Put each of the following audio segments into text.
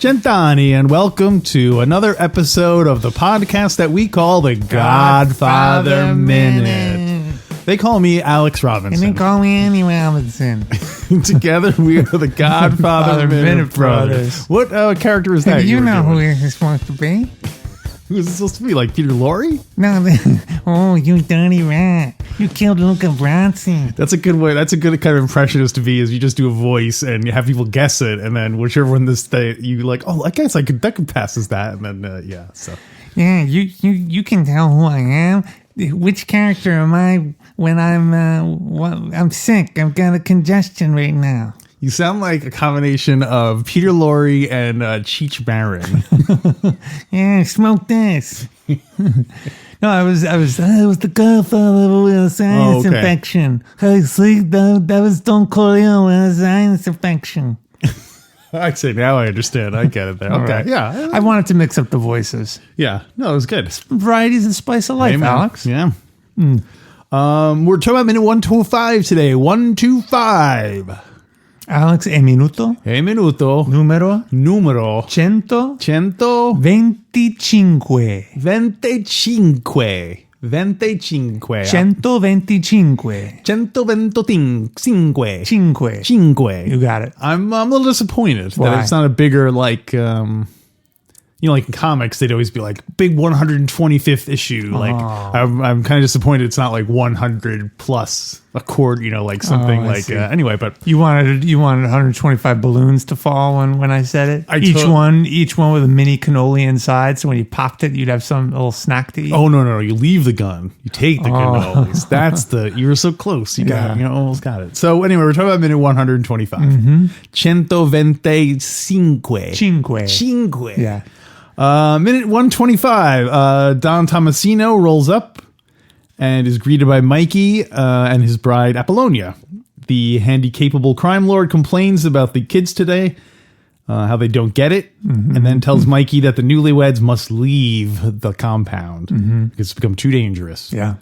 Gentani, and welcome to another episode of the podcast that we call the Godfather Minute. They call me Alex Robinson. And they call me Andy Robinson. Together we are the Godfather Minute Brothers. What character is that? Do you know who you're supposed to be? Who's it supposed to be? Like Peter Lorre? No, oh, you dirty rat. You killed Luca Brasi. That's a good way. That's a good kind of impressionist to be, is you just do a voice and you have people guess it, and then whichever one you like, oh, I guess that could pass as that, and then yeah. So yeah, you can tell who I am. Which character am I when I'm sick? I've got a congestion right now. You sound like a combination of Peter Lorre and Cheech Marin. Yeah, smoke this. No, I was the Godfather with a sinus infection. Hey, see, that was Don Corleone with a sinus infection. I'd say now I understand. I get it there. Okay, right. Yeah. I wanted to mix up the voices. Yeah, no, it was good. Variety's the spice of life, Alex. Yeah. We're talking about minute 125 today. 125. Alex, e minuto. E minuto. Numero. 125. 125. 125. 5. You got it. I'm a little disappointed Why? that it's not a bigger, like, like in comics, they'd always be like, big 125th issue. Like, I'm kind of disappointed it's not like 100 plus a quarter, like something anyway, but you wanted 125 balloons to fall when I said it. Each one with a mini cannoli inside, so when you popped it, you'd have some little snack to eat. Oh no! You leave the gun, you take the cannolis. That's you were so close. You got it. You almost got it. So anyway, we're talking about minute 125. 125. Cinque. Yeah. Minute 125. Don Tommasino rolls up and is greeted by Mikey and his bride Apollonia. The handy-capable crime lord complains about the kids today, how they don't get it, and then tells Mikey that the newlyweds must leave the compound because it's become too dangerous. Yeah.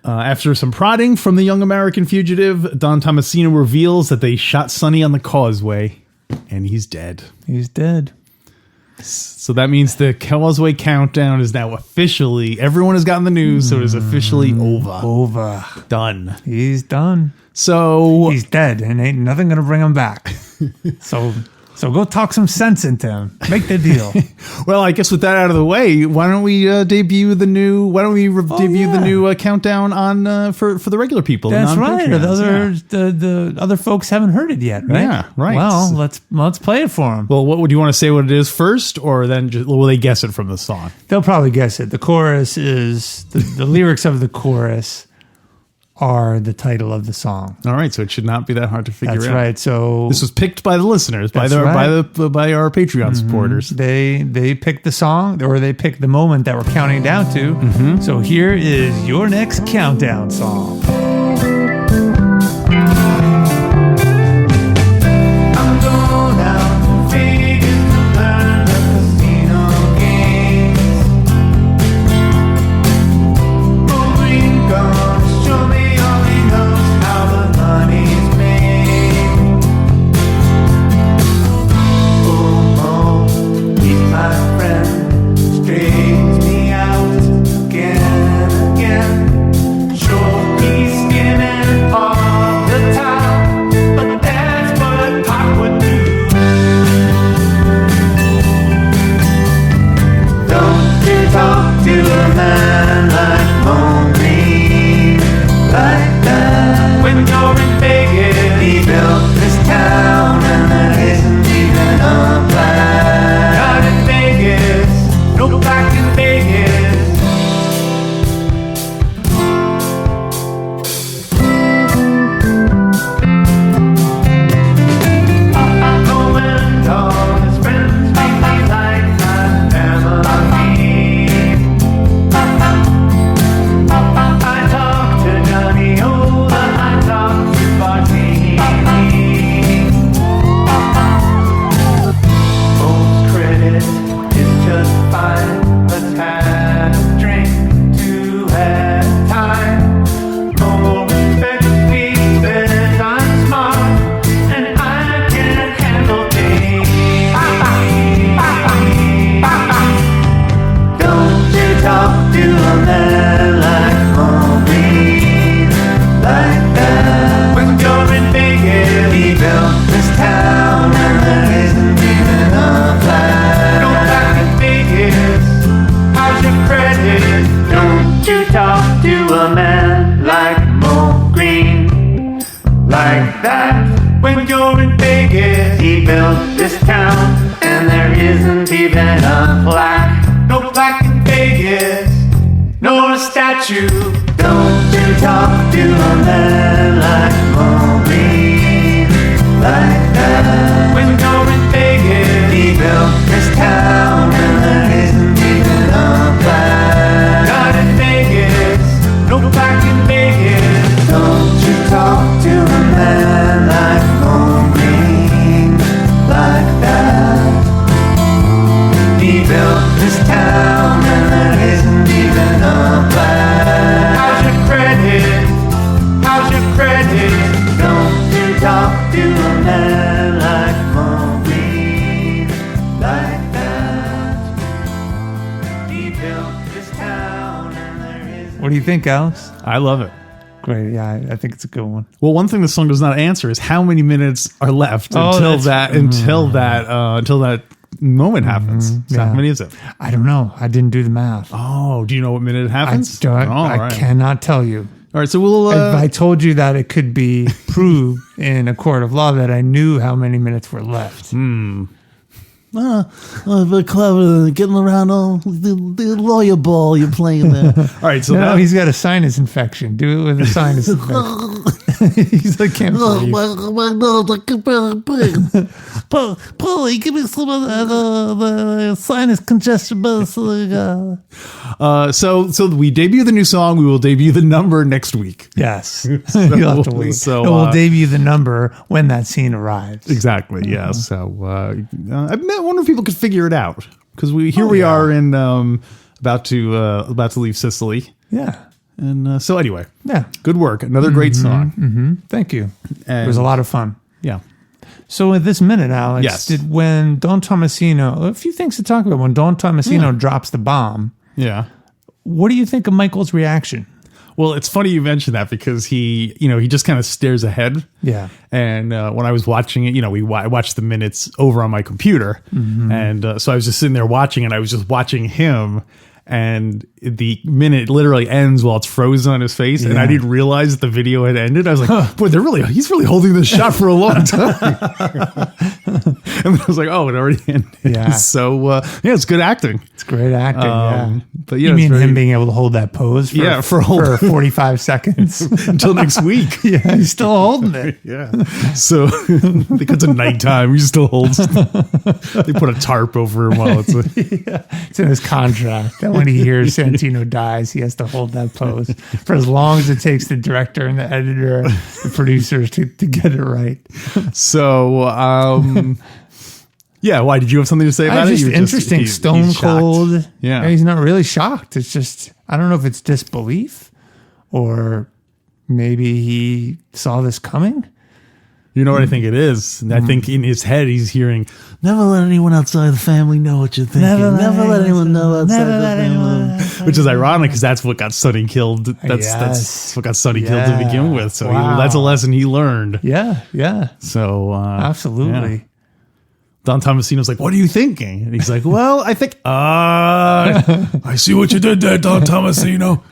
After some prodding from the young American fugitive, Don Tommasino reveals that they shot Sonny on the causeway, and he's dead. He's dead. So that means the Causeway Countdown is now officially, everyone has gotten the news, so it is officially over. Done. He's done. So he's dead, and ain't nothing going to bring him back. So go talk some sense into him. Make the deal. Well, I guess with that out of the way, why don't we debut the new countdown on for the regular people? That's right. The other folks haven't heard it yet, right? Yeah, right. Well, let's play it for them. Well, what would you want to say what it is first, or then will they guess it from the song? They'll probably guess it. The chorus is the lyrics of the chorus are the title of the song. All right, so it should not be that hard to figure out. That's right. So this was picked by the listeners, by our Patreon supporters. They picked the song, or they picked the moment that we're counting down to. So here is your next countdown song. He's like that. When you're in Vegas, he built this town, and there isn't even a plaque. No plaque in Vegas, nor a statue. Don't you talk to a man like Maureen, like that. When you're in Vegas, he built this town, and there isn't even a plaque. Not in Vegas, no plaque in Vegas. Don't you talk to a man like Maureen, like that. He built this town, and there isn't even a plaque. How's your credit? How's your credit? Don't you talk to a man like Maureen, like that. He built this town, and there isn't. What do you think, Alex? I love it. Great. Yeah, I think it's a good one. Well, one thing the song does not answer is how many minutes are left until that moment happens. So yeah. how many is it? I don't know. I didn't do the math. Oh, do you know what minute it happens? I cannot tell you. All right, so we'll. If I told you that it could be proved in a court of law that I knew how many minutes were left. Very clever, getting around all the lawyer ball you're playing there. All right, so No, now he's got a sinus infection. Do it with a sinus infection. He's like, can't breathe. My nose, I can barely breathe. Paulie, give me some of the sinus congestion medicine. So we debut the new song. We will debut the number next week. Yes. You'll have to wait. So, No, we'll debut the number when that scene arrives. Exactly. Yeah. So I wonder if people could figure it out because we are in about to leave Sicily. Yeah. And so anyway, Yeah. good work. Another great song. Thank you. And- It was a lot of fun. Yeah. So at this minute, Alex, Yes. when Don Tommasino, a few things to talk about. When Don Tommasino drops the bomb, Yeah. what do you think of Michael's reaction? Well, it's funny you mentioned that because he just kind of stares ahead. Yeah. And when I was watching it, I watched the minutes over on my computer. And so I was just sitting there watching, and I was just watching him. And the minute literally ends while it's frozen on his face, and I didn't realize that the video had ended. I was like, "Boy, he's really holding this shot for a long time." And then I was like, "Oh, it already ended." Yeah. So it's good acting. It's great acting. Yeah. But You mean him being able to hold that pose for 45 seconds? until next week? Yeah, he's still holding it. Yeah. So because it's nighttime, he still holds. They put a tarp over him while it's. It's in his contract that when he hears Santino dies, he has to hold that pose for as long as it takes the director and the editor, the producers to get it right. So, yeah. Why did you have something to say about it? Just You were interesting, he's stone shocked. cold. Yeah. He's not really shocked. It's just, I don't know if it's disbelief or maybe he saw this coming. You know what I think it is? And I think in his head he's hearing, Never let anyone outside the family know what you're thinking. Never let anyone know outside the family. which is ironic because that's what got Sonny killed. That's what got Sonny killed to begin with. So that's a lesson he learned. Yeah. So Absolutely. yeah. Don Tommasino's like, "What are you thinking?" And he's like, "Well, I think I see what you did there, Don Tommasino."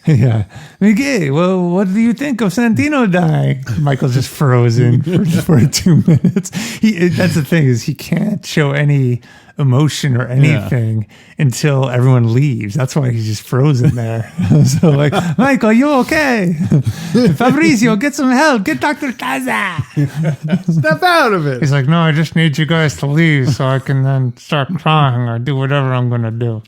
Yeah. Mikey, well, what do you think of Santino dying? Michael's just frozen for 2 minutes. That's the thing, is he can't show any emotion or anything until everyone leaves. That's why he's just frozen there. So like, Michael, you okay? Fabrizio, get some help. Get Dr. Taza. Step out of it. He's like, no, I just need you guys to leave so I can then start crying or do whatever I'm going to do.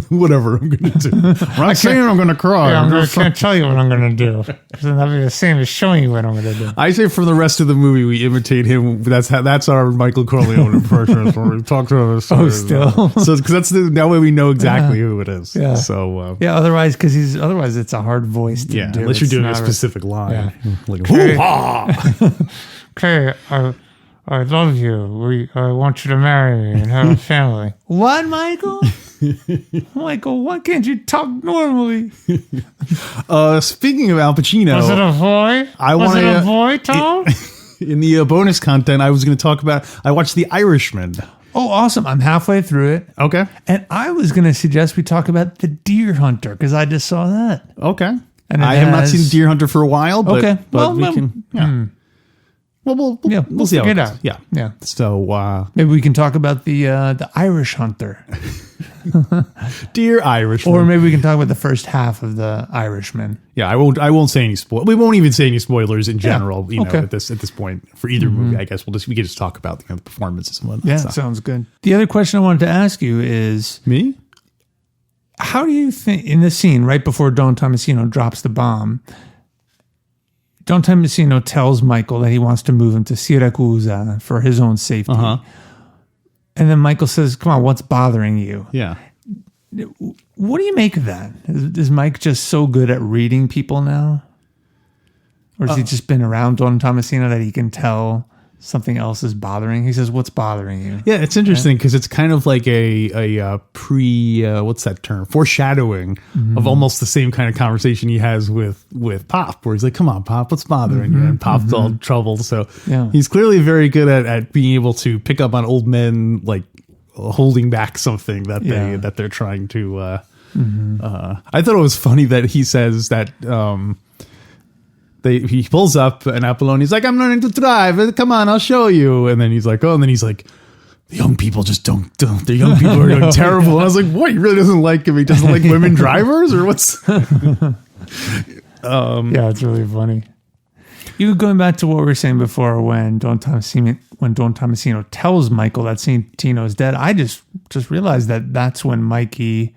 Whatever I'm going to do. I'm not saying I'm going to cry. Yeah, I can't tell you what I'm going to do. Then that'd be the same as showing you what I'm going to do. I say for the rest of the movie, we imitate him. That's our Michael Corleone impression. We talk to him. Oh, still? So because that way we know exactly who it is. Yeah. So Otherwise it's a hard voice to do. unless you're It's doing a not specific line, Yeah. like Okay. hoo-ha! Okay, I love you. I want you to marry me and have a family. What, Michael? Michael, why can't you talk normally? Speaking of Al Pacino, Was it a boy? Was it a boy, Tom? in the bonus content, I was going to talk about. I watched The Irishman. Oh, awesome. I'm halfway through it. Okay. And I was going to suggest we talk about The Deer Hunter because I just saw that. Okay. And I have not seen Deer Hunter for a while, but, Okay. but Well, we can. Yeah. we'll see how it figure goes. out. Yeah. Yeah. So, Maybe we can talk about the Irish Hunter. dear Irishman. Or maybe we can talk about the first half of the Irishman. Yeah, I won't say any we won't even say any spoilers in general, okay. at this point for either movie. I guess we can just talk about the performances and whatnot. Yeah, so. sounds good. The other question I wanted to ask you is, Me? how do you think, in this scene right before Don Tommasino drops the bomb, Don Tommasino tells Michael that he wants to move him to Syracuse for his own safety. And then Michael says, come on, what's bothering you? Yeah. What do you make of that? Is Mike just so good at reading people now? Or has he just been around Don Tommasino that he can tell something else is bothering? He says, what's bothering you? Yeah, it's interesting because it's kind of like a what's that term? Foreshadowing of almost the same kind of conversation he has with Pop, where he's like, come on, Pop, what's bothering you? And Pop's all troubled. So he's clearly very good at being able to pick up on old men, like holding back something that they're trying to. I thought it was funny that he says that he pulls up and Apollonia's like, I'm learning to drive. Come on, I'll show you. And then he's like, oh, and then he's like, the young people just don't. The young people are doing terrible. And I was like, what? He really doesn't like him. He doesn't like women drivers, or what's? Yeah, it's really funny. You going back to what we were saying before when Don Tommasino tells Michael that Santino is dead, I just realized that's when Mikey.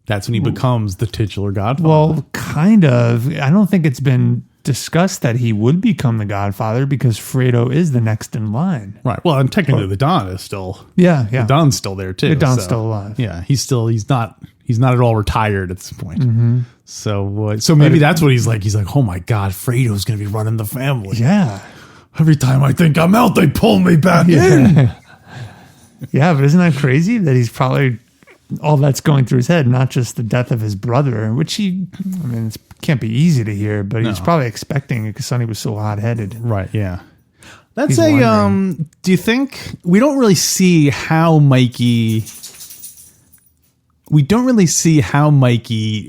That's when he becomes the titular Godfather. Well, kind of. I don't think it's been discussed that he would become the Godfather because Fredo is the next in line. Right. Well, and technically the Don is still. Yeah. The Don's still there too. The Don's still alive. Yeah. He's not at all retired at this point. So maybe that's what he's like. He's like, oh my God, Fredo's going to be running the family. Yeah. Every time I think I'm out, they pull me back in. Yeah, but isn't that crazy that he's probably all that's going through his head, not just the death of his brother, which it can't be easy to hear, but he's probably expecting it because Sonny was so hot-headed. Right, yeah. That's do you think, we don't really see how Mikey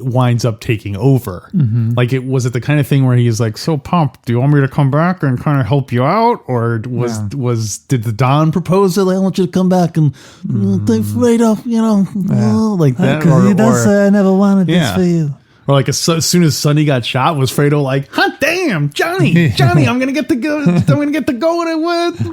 winds up taking over. Like, was it the kind of thing where he's like, so Pump, do you want me to come back and kind of help you out? Or did the Don propose that I want you to come back and take Fredo, like that? Because does say I never wanted this for you. Or like as soon as Sonny got shot, was Fredo like, hot damn, Johnny, I'm gonna get to go and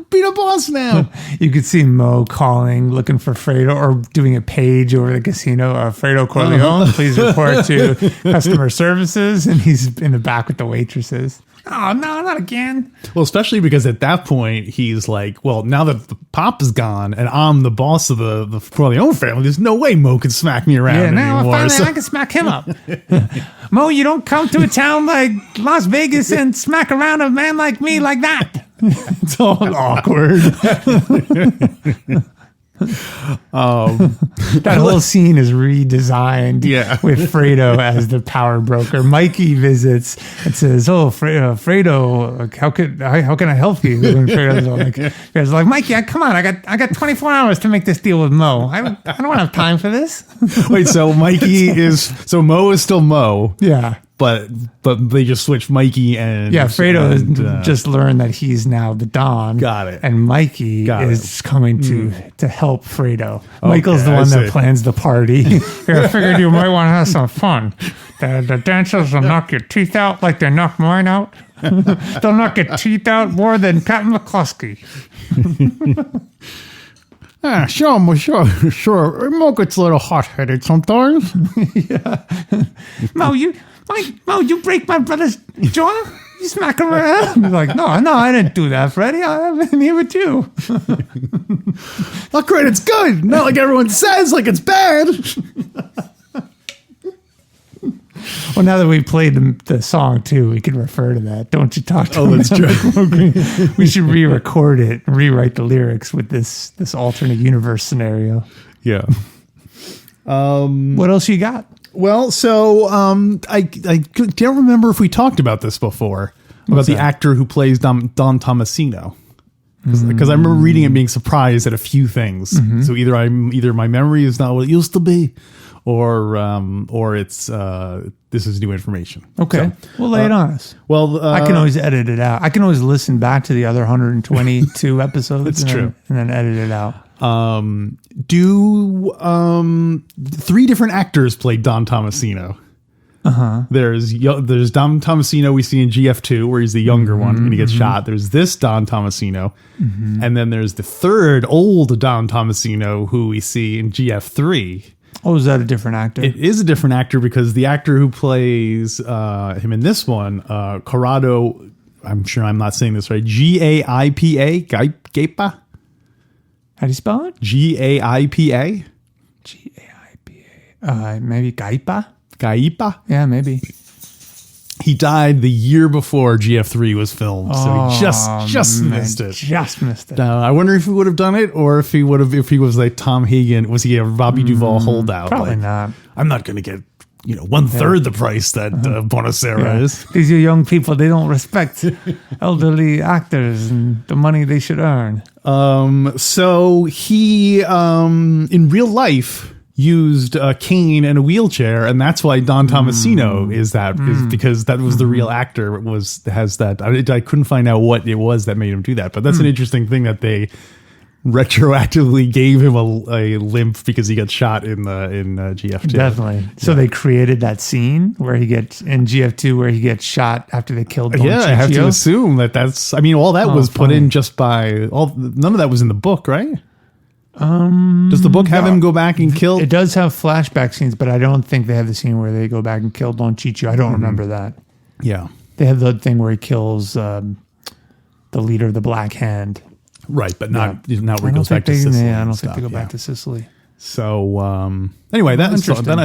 be the boss now. You could see Mo calling, looking for Fredo, or doing a page over the casino. Fredo Corleone, please report to customer services, and he's in the back with the waitresses. Oh, no, not again. Well, especially because at that point, he's like, well, now that the Pop is gone and I'm the boss of the Corleone family, there's no way Mo can smack me around anymore. I can smack him up. Mo, you don't come to a town like Las Vegas and smack around a man like me like that. It's all awkward. That whole scene is redesigned with Fredo as the power broker. Mikey visits and says, oh, Fredo, how can I help you? And Fredo's like, Mikey, come on, I got 24 hours to make this deal with Mo. I don't have time for this. Wait, so Mo is still Mo. Yeah. But they just switched Mikey and Fredo has just learned that he's now the Don. Got it. And Mikey is coming to help Fredo. Michael's the one that plans the party. I figured you might want to have some fun. The dancers will knock your teeth out like they knock mine out. They'll knock your teeth out more than Captain McCluskey. Sure. Mo gets a little hot-headed sometimes. Mo, you break my brother's jaw? You smack him around? He's like, no, I didn't do that, Freddie. I've been here with you. Oh, great, it's good. Not like everyone says, like it's bad. Well, now that we played the song, too, we can refer to that. Don't you talk to me. That's true. We should re-record it and rewrite the lyrics with this alternate universe scenario. Yeah. What else you got? Well, so I can't remember if we talked about this before, about the actor who plays Don Tommasino. Because I remember reading and being surprised at a few things. So either my memory is not what it used to be, or it's this is new information. Okay, well, lay it on us. Well, I can always edit it out. I can always listen back to the other 122 episodes. That's true. And then edit it out. Three different actors played Don Tommasino. There's Don Tommasino we see in GF2 where he's the younger one and he gets shot. There's this Don Tommasino, and then there's the third old Don Tommasino who we see in GF3. Oh, is that a different actor? It is a different actor because the actor who plays him in this one, Corrado, I'm sure I'm not saying this right, G-A-I-P-A, Gaipa? How do you spell it? G-A-I-P-A? G-A-I-P-A. Maybe Gaipa? Gaipa? Yeah, maybe. He died the year before GF3 was filmed, so he just missed it. Just missed it. I wonder if he would have done it, or if he was like Tom Hagen. Was he a Robbie Duvall holdout? Probably not. I'm not going to get 1/3 the price that Bonacera is. These are young people. They don't respect elderly actors and the money they should earn. So he in real life used a cane and a wheelchair, and that's why Don Tommasino is because that was the real actor has that. I couldn't find out what it was that made him do that, but that's an interesting thing that they retroactively gave him a limp because he got shot in GF2. Definitely. So they created that scene where he gets in GF2 where he gets shot after they killed Don I have to assume that's. I mean, all that was put in just by none of that was in the book, right? Does the book have him go back and kill? It does have flashback scenes, but I don't think they have the scene where they go back and kill Don Chicho. I don't remember that. Yeah. They have the thing where he kills the leader of the Black Hand. Right, but not where he goes back to Sicily. Yeah, I don't think they go back to Sicily. So anyway, then I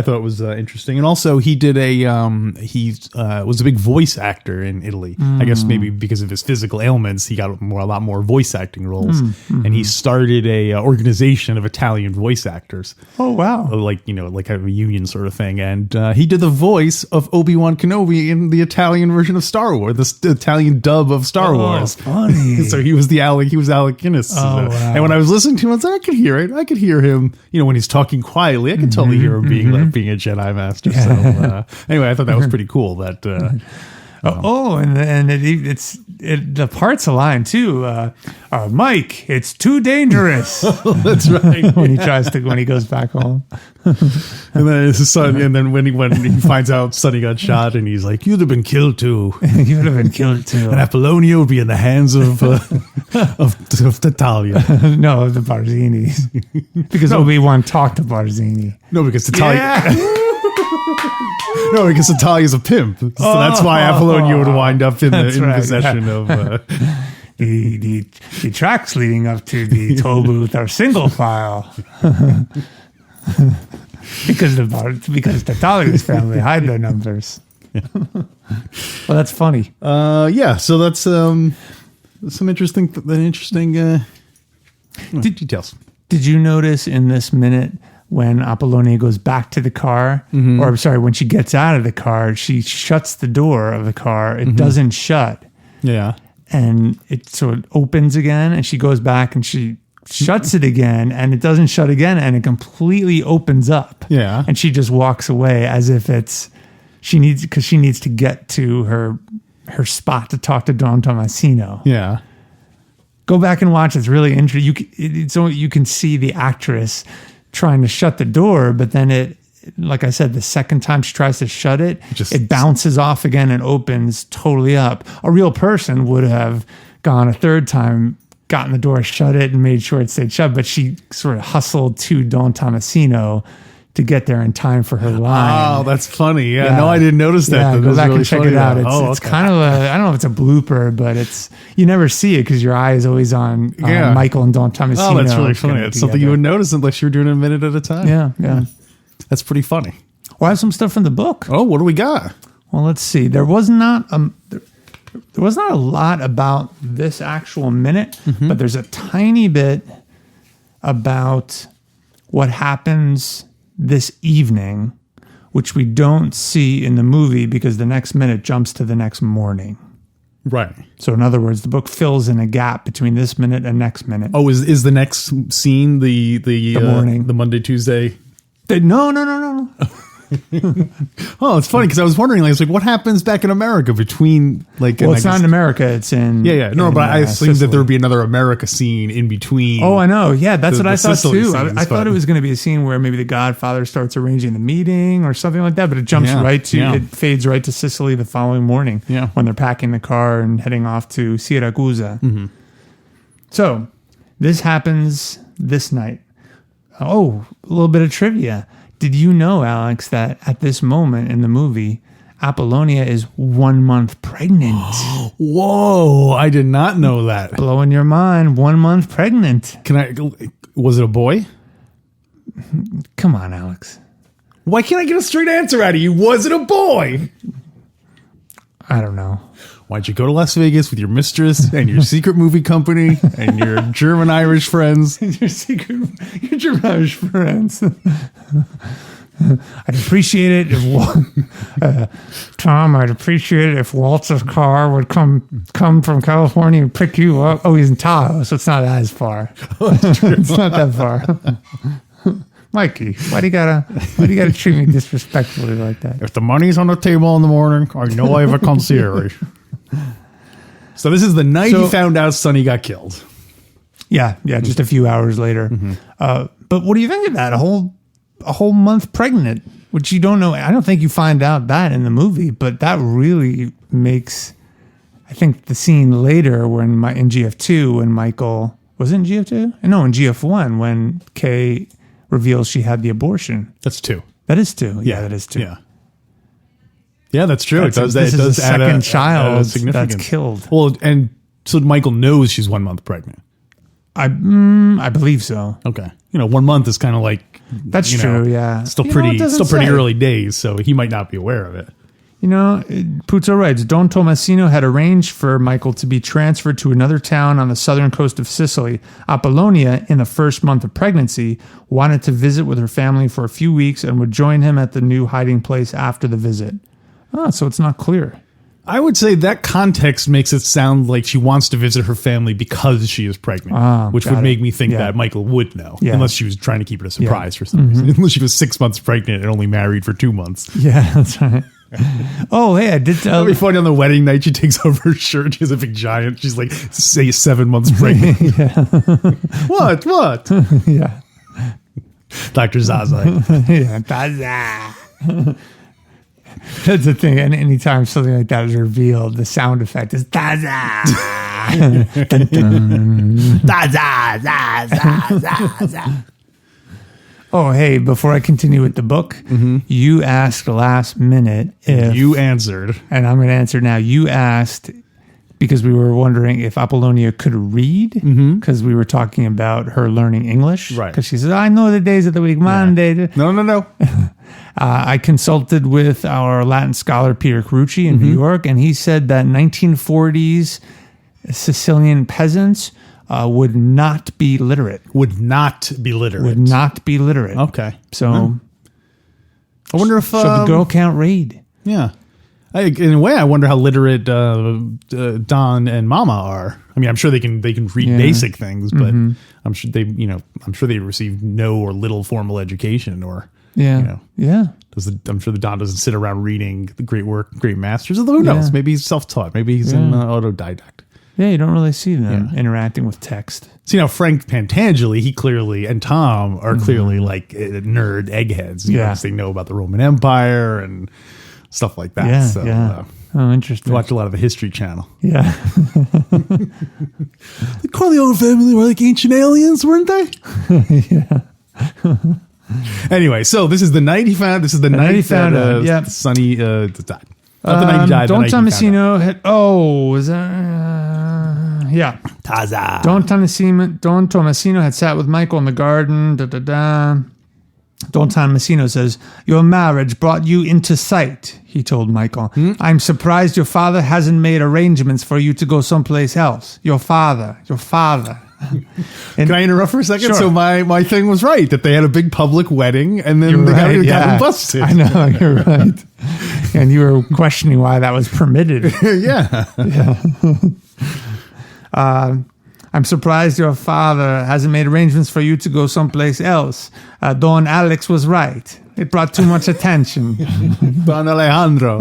thought it was interesting, and also he did he was a big voice actor in Italy. I guess maybe because of his physical ailments, he got a lot more voice acting roles, and he started a organization of Italian voice actors. Oh wow! Like like a union sort of thing, and he did the voice of Obi-Wan Kenobi in the Italian version of Star Wars, the Italian dub of Star Wars. Funny. So he was Alec Guinness, wow. And when I was listening to him, I was like, I could hear it. I could hear him. When he's talking quietly, I can totally hear him being a Jedi Master. So anyway, I thought that was pretty cool. That the parts align too. Mike, it's too dangerous. That's right. when he goes back home, and then his son, and then when he finds out Sonny got shot, and he's like, "You'd have been killed too. You'd have been killed too." And Apollonia would be in the hands of Tattaglia. No, the Barzinis, because Obi-Wan talked to Barzini. No, because Tattaglia. No, because Natalia's a pimp. So that's why Apollonia would wind up in possession of... The tracks leading up to the toll booth are single file. because Natalia's family hide their numbers. Yeah. Well, that's funny. So that's some interesting details. Did you notice in this minute... when Apollonia goes back to the car, or I'm sorry, when she gets out of the car, she shuts the door of the car. It doesn't shut. Yeah. And it sort of opens again, and she goes back and she shuts it again, and it doesn't shut again, and it completely opens up. Yeah. And she just walks away as if she needs to get to her spot to talk to Don Tommasino. Yeah. Go back and watch. It's really interesting. You can see the actress trying to shut the door, but then it, like I said, the second time she tries to shut it, it bounces off again and opens totally up. A real person would have gone a third time, gotten the door, shut it, and made sure it stayed shut, but she sort of hustled to Don Tommasino to get there in time for her line. Oh, that's funny. Yeah. No, I didn't notice that. Yeah, go back and check it out. It's kind of I don't know if it's a blooper, but you never see it because your eye is always on Michael and Don Tommasino. Oh, that's really funny. It's something you would notice unless you were doing it a minute at a time. Yeah. That's pretty funny. Well, I have some stuff from the book. Oh, what do we got? Well, let's see. There was not a lot about this actual minute, but there's a tiny bit about what happens this evening, which we don't see in the movie because the next minute jumps to the next morning. Right. So in other words, the book fills in a gap between this minute and next minute. Oh, is the next scene the morning, the Monday, Tuesday No. Oh, it's funny because I was wondering, like, what happens back in America between, like... Well, it's not in America. It's in... Yeah. No, but I assumed that there would be another America scene in between. Oh, I know. Yeah, that's what I thought, Sicily too. scenes, I thought it was going to be a scene where maybe the Godfather starts arranging the meeting or something like that, but it jumps it fades right to Sicily the following morning when they're packing the car and heading off to Siracusa. Mm-hmm. So, this happens this night. Oh, a little bit of trivia. Did you know, Alex, that at this moment in the movie, Apollonia is 1 month pregnant? Whoa, I did not know that. Blowing your mind, 1 month pregnant. Was it a boy? Come on, Alex. Why can't I get a straight answer out of you? Was it a boy? I don't know. Why'd you go to Las Vegas with your mistress and your secret movie company and your German-Irish friends? Your German-Irish friends. I'd appreciate it if Tom. I'd appreciate it if Walt's car would come from California and pick you up. Oh, he's in Tahoe, so it's not as far. It's not that far. Mikey, why do you gotta treat me disrespectfully like that? If the money's on the table in the morning, I know I have a concierge. So this is the night he found out Sonny got killed. Yeah, just a few hours later. Mm-hmm. But what do you think of that? A whole month pregnant, which you don't know. I don't think you find out that in the movie, but that really makes, I think, the scene later when in GF2 when Michael was it in GF2? No, in GF1 when Kay reveals she had the abortion. That's 2. That is 2. Yeah, that is 2. Yeah, that's true. This is the second child that's killed. Well, and so Michael knows she's 1 month pregnant. I believe so. Okay, 1 month is kind of like that's true. Yeah, still pretty early days, so he might not be aware of it. Puzo writes, Don Tommasino had arranged for Michael to be transferred to another town on the southern coast of Sicily. Apollonia, in the first month of pregnancy, wanted to visit with her family for a few weeks and would join him at the new hiding place after the visit. Oh, so it's not clear. I would say that context makes it sound like she wants to visit her family because she is pregnant, which would make me think that Michael would know, unless she was trying to keep it a surprise for some reason. Unless she was 6 months pregnant and only married for 2 months. Yeah, that's right. Oh, hey, I did tell. It'd be funny on the wedding night. She takes off her shirt. She has a big giant. She's like, say 7 months pregnant. What? Yeah. Dr. Zaza. Yeah, Zaza. That's the thing. And anytime something like that is revealed, the sound effect is Zaza. Dun, dun. Zaza, Zaza, Zaza. Oh, hey, before I continue with the book, you asked last minute if... You answered. And I'm going to answer now. You asked, because we were wondering if Apollonia could read, because we were talking about her learning English. Right. Because she says, I know the days of the week, Monday. No. I consulted with our Latin scholar, Peter Carucci in New York, and he said that 1940s Sicilian peasants... would not be literate. Would not be literate. Okay. So, I wonder if... So the girl can't read. Yeah. In a way, I wonder how literate Don and Mama are. I mean, I'm sure they can read basic things, but I'm sure they receive no or little formal education or... Yeah. I'm sure the Don doesn't sit around reading the great masters. Although who knows? Maybe he's self-taught. Maybe he's an autodidact. Yeah, you don't really see them interacting with text. See, now Frank Pantangeli, he clearly, and Tom are clearly like nerd eggheads. Because they know about the Roman Empire and stuff like that. Oh, interesting. They watch a lot of the History Channel. Yeah. The Corleone family were like ancient aliens, weren't they? Yeah. Anyway, so this is the night he found. This is the night he found Sonny died. Not the night he died. Don Tommasino had. Oh, was that? Yeah. Taza. Don Tommasino had sat with Michael in the garden. Don Tommasino says, "Your marriage brought you into sight," he told Michael. "I'm surprised your father hasn't made arrangements for you to go someplace else. Your father. Can I interrupt for a second? Sure. So my thing was right, that they had a big public wedding and then they got busted. I know, you're right. And you were questioning why that was permitted. Yeah. I'm surprised your father hasn't made arrangements for you to go someplace else. Don Alex was right. It brought too much attention. Don Alejandro.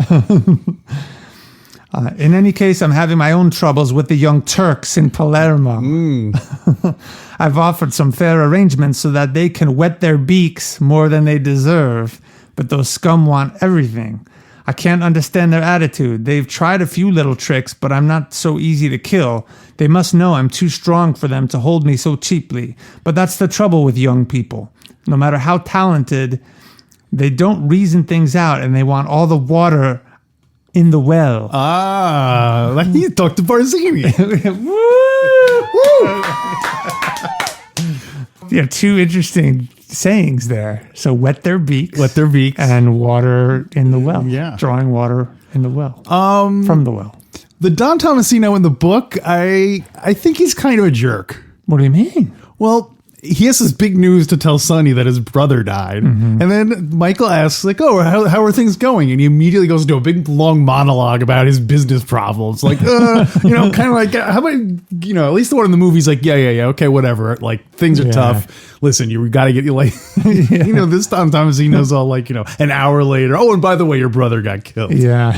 In any case, I'm having my own troubles with the young Turks in Palermo. I've offered some fair arrangements so that they can wet their beaks more than they deserve, but those scum want everything. I can't understand their attitude. They've tried a few little tricks, but I'm not so easy to kill. They must know I'm too strong for them to hold me so cheaply. But that's the trouble with young people. No matter how talented, they don't reason things out, and they want all the water in the well. Like you talked to Barzini. Yeah, two interesting sayings there. So wet their beaks. And water in the well. Yeah. Drawing water in the well. From the well. The Don Tommasino in the book, I think he's kind of a jerk. What do you mean? Well, he has this big news to tell Sonny that his brother died. And then Michael asks, like, oh, how are things going? And he immediately goes into a big, long monologue about his business problems. Like, kind of like, how about, at least the one in the movie's like, yeah, okay, whatever. Like, things are tough. Listen, you got to get, this Don Tommasino's all like, an hour later. Oh, and by the way, your brother got killed. Yeah.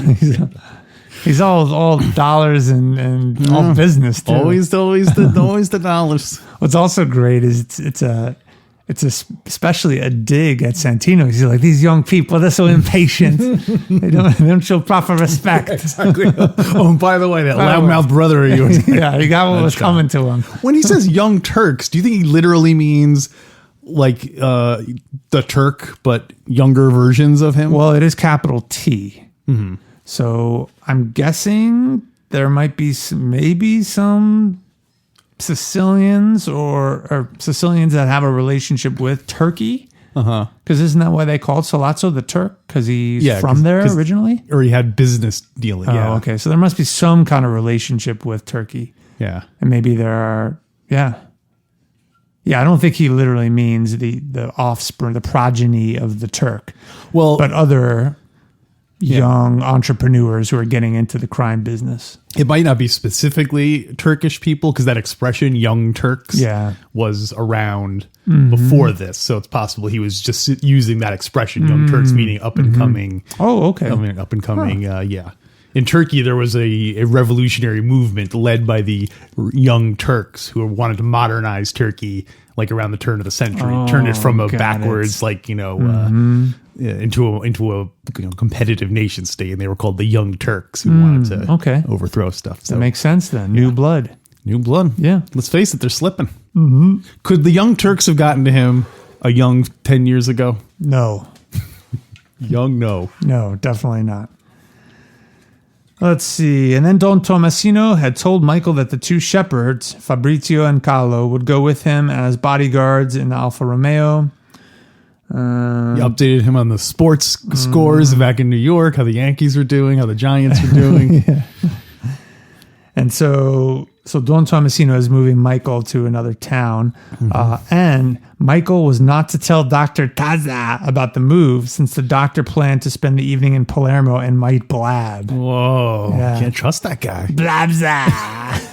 He's all dollars and all business too. Always the dollars. What's also great is it's especially a dig at Santino. He's like, these young people, they're so impatient. they don't show proper respect. Exactly. Oh, and by the way, that loudmouth brother of yours. Yeah, he got what was coming to him. When he says young Turks, do you think he literally means like the Turk, but younger versions of him? Well, it is capital T. Mm-hmm. So I'm guessing there might be maybe some Sicilians or Sicilians that have a relationship with Turkey. Because isn't that why they called Sollozzo the Turk? Because he's from there originally? Or he had business dealing. Oh, okay. So there must be some kind of relationship with Turkey. Yeah. And maybe there are, Yeah, I don't think he literally means the offspring, the progeny of the Turk. Well, but other young entrepreneurs who are getting into the crime business. It might not be specifically Turkish people because that expression, young Turks, was around before this. So it's possible he was just using that expression, young Turks, meaning up and coming. Oh, okay. Up and coming, In Turkey, there was a revolutionary movement led by the young Turks who wanted to modernize Turkey, like around the turn of the century, turn it from a backwards, into a competitive nation state, and they were called the Young Turks who wanted to overthrow stuff. So that makes sense then. New blood. Yeah. Let's face it, they're slipping. Could the Young Turks have gotten to him a young 10 years ago? No. No, definitely not. Let's see. And then Don Tommasino had told Michael that the two shepherds, Fabrizio and Carlo, would go with him as bodyguards in the Alfa Romeo. He updated him on the sports scores back in New York, how the Yankees were doing, how the Giants were doing. And so Don Tommasino is moving Michael to another town. And Michael was not to tell Dr. Taza about the move since the doctor planned to spend the evening in Palermo and might blab. Whoa. Can't trust that guy. BLABSAAA.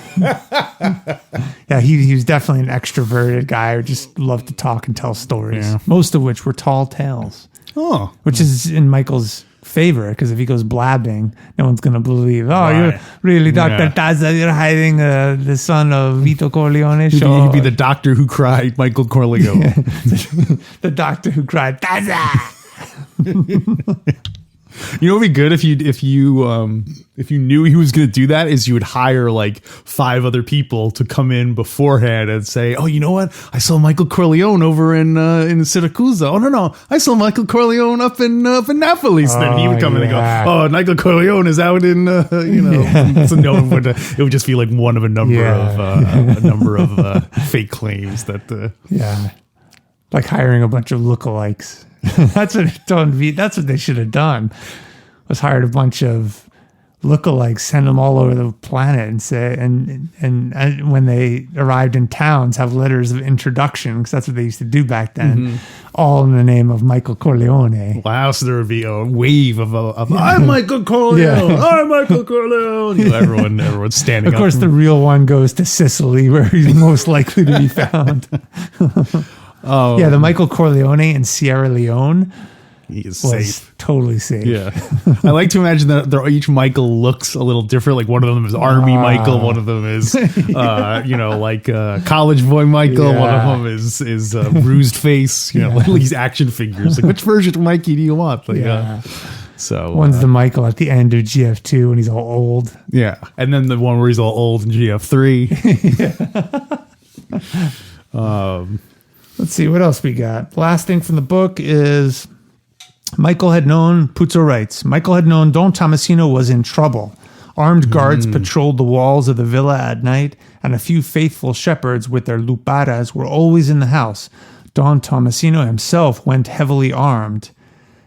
Yeah, he was definitely an extroverted guy who just loved to talk and tell stories, most of which were tall tales. Oh. Which is in Michael's favor, because if he goes blabbing, no one's going to believe, you're really Dr. Taza, you're hiding the son of Vito Corleone. He'd be the doctor who cried, Michael Corleone. The doctor who cried, Taza! You know what would be good if you knew he was going to do that is you would hire like 5 other people to come in beforehand and say, oh, you know what? I saw Michael Corleone over in Syracuse. Oh, no. I saw Michael Corleone up in Napoli. So then he would come in and go, oh, Michael Corleone is out in, So no one would, it would just be like one of a number of fake claims that. Like hiring a bunch of lookalikes. That's what they should have done. Was hired a bunch of lookalikes send them all over the planet and say, and when they arrived in towns, have letters of introduction, because that's what they used to do back then, all in the name of Michael Corleone. Wow, so there would be a wave of I'm Michael Corleone, I'm Michael Corleone. Everyone's standing up. Of course, the real one goes to Sicily, where he's most likely to be found. Yeah, the Michael Corleone in Sierra Leone he is was safe. totally safe. Yeah. I like to imagine that each Michael looks a little different. Like one of them is Army Michael, one of them is, college boy Michael, one of them is bruised face, like these action figures. Like, which version of Mikey do you want? Like, so one's the Michael at the end of GF2 when he's all old. Yeah. And then the one where he's all old in GF3. Let's see, what else we got? Last thing from the book is Michael had known, Puzo writes, Michael had known Don Tommasino was in trouble. Armed guards patrolled the walls of the villa at night, and a few faithful shepherds with their luparas were always in the house. Don Tommasino himself went heavily armed,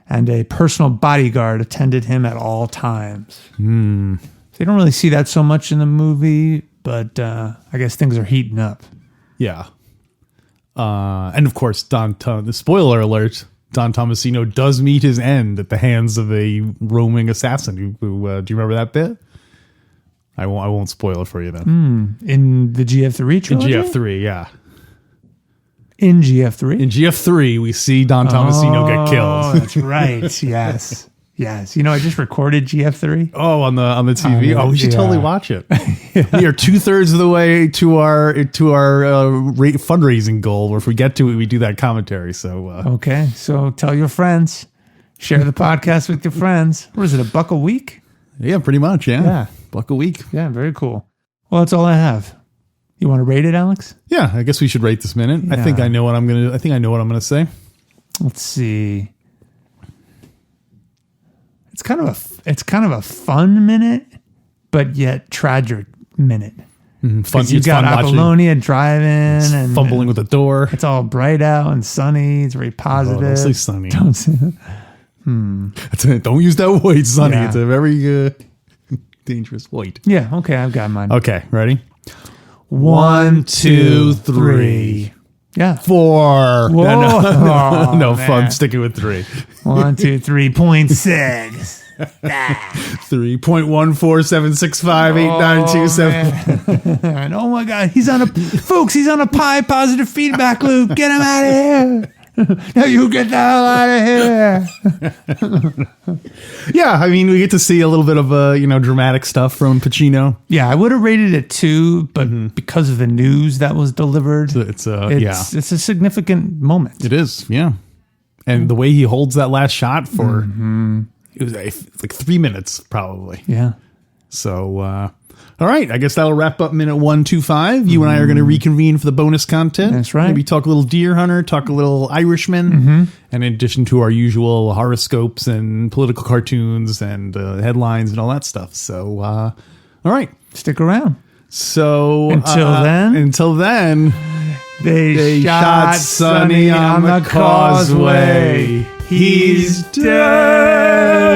and a personal bodyguard attended him at all times. So you don't really see that so much in the movie, but I guess things are heating up. Yeah. And of course, the spoiler alert, Don Tommasino does meet his end at the hands of a roaming assassin. Who do you remember that bit? I won't spoil it for you then. In the GF3 trilogy? In GF3, yeah. In GF3? In GF3, we see Don Tommasino get killed. That's right. Yes. Yes. I just recorded GF3. Oh, on the TV. We should totally watch it. We are 2/3 of the way to our fundraising goal. Where if we get to it, we do that commentary. So okay. So tell your friends, share the podcast with your friends. What is it? $1 a week? Yeah, pretty much. Yeah. $1 a week. Yeah. Very cool. Well, that's all I have. You want to rate it, Alex? Yeah, I guess we should rate this minute. Yeah. I think I know what I'm gonna say. Let's see. It's kind of a fun minute, but yet tragic minute. Fun. You got Apollonia driving and fumbling with the door. It's all bright out and sunny. It's very positive. Don't say sunny. Don't say Don't use that white, sunny. Yeah. It's a very dangerous white. Yeah. Okay, I've got mine. Okay, ready? 1, 2, 3. Yeah. 4. Whoa. No, I'm sticking with 3. 1, 2, 3.6. 3.147658927. Oh my God, he's on a pi positive feedback loop. Get him out of here. Now you get the hell out of here. Yeah, I mean, we get to see a little bit of dramatic stuff from Pacino. Yeah, I would have rated it 2, but because of the news that was delivered, it's a significant moment. It is, yeah. And the way he holds that last shot for it was like 3 minutes probably. Yeah. So all right, I guess that'll wrap up minute 125. You and I are going to reconvene for the bonus content. That's right. Maybe talk a little Deer Hunter, talk a little Irishman, and in addition to our usual horoscopes and political cartoons and headlines and all that stuff. So, all right. Stick around. So until then, they shot Sonny on the causeway. He's dead.